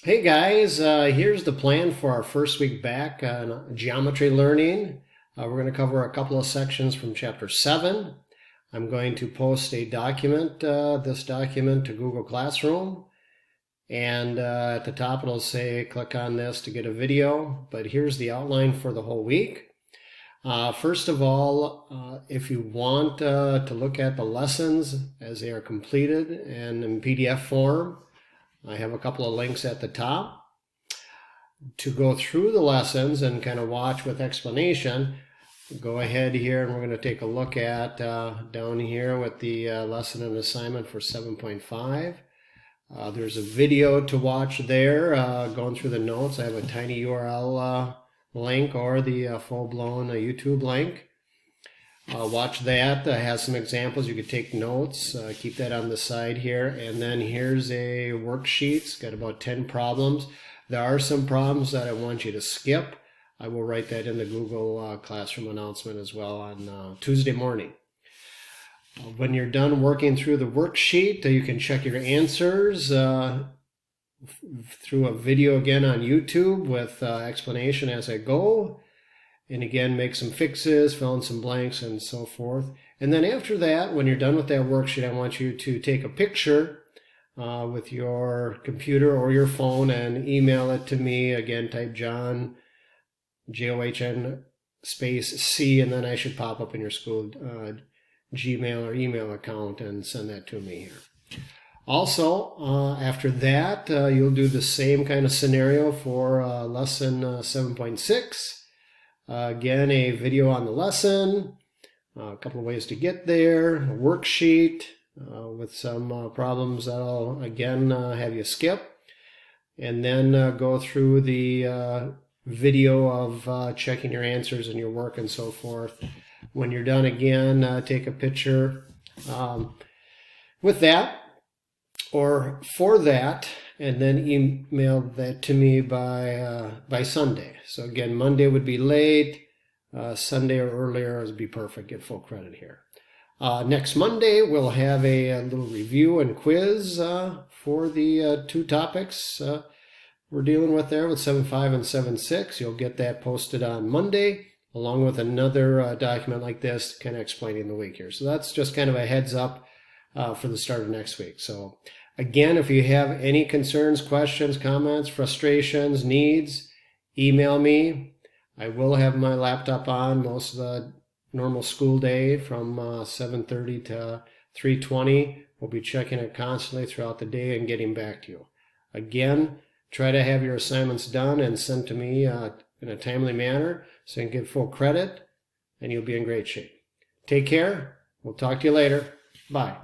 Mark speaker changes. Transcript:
Speaker 1: Hey guys, here's the plan for our first week back on geometry learning. We're going to cover a couple of sections from chapter 7. I'm going to post a document, this document to Google Classroom. And at the top it'll say click on this to get a video. But here's the outline for the whole week. First of all, if you want to look at the lessons as they are completed and in PDF form, I have a couple of links at the top to go through the lessons and kind of watch with explanation. Go ahead here and we're going to take a look at down here with the lesson and assignment for 7.5. There's a video to watch there going through the notes. I have a tiny URL link or the full-blown YouTube link. Watch that. Has some examples. You could take notes. Keep that on the side here. And then here's a worksheet. It's got about 10 problems. There are some problems that I want you to skip. I will write that in the Google Classroom announcement as well on Tuesday morning. When you're done working through the worksheet, you can check your answers through a video again on YouTube with explanation as I go. And again, make some fixes, fill in some blanks, and so forth. And then after that, when you're done with that worksheet, I want you to take a picture with your computer or your phone and email it to me. Again, type John, John space C, and then I should pop up in your school Gmail or email account and send that to me here. Also, after that, you'll do the same kind of scenario for lesson 7.6. Again, a video on the lesson, a couple of ways to get there, a worksheet with some problems that I'll again have you skip, and then go through the video of checking your answers and your work and so forth. When you're done again, take a picture with that or for that, and then email that to me by Sunday. So again, Monday would be late, Sunday or earlier would be perfect. Get full credit here. Next Monday, we'll have a little review and quiz for the two topics we're dealing with there with 7.5 and 7.6. You'll get that posted on Monday, along with another document like this kind of explaining the week here. So that's just kind of a heads up for the start of next week. So again, if you have any concerns, questions, comments, frustrations, needs, email me. I will have my laptop on most of the normal school day from 7:30 to 3:20. We'll be checking it constantly throughout the day and getting back to you. Again, try to have your assignments done and sent to me in a timely manner so you can get full credit and you'll be in great shape. Take care. We'll talk to you later. Bye.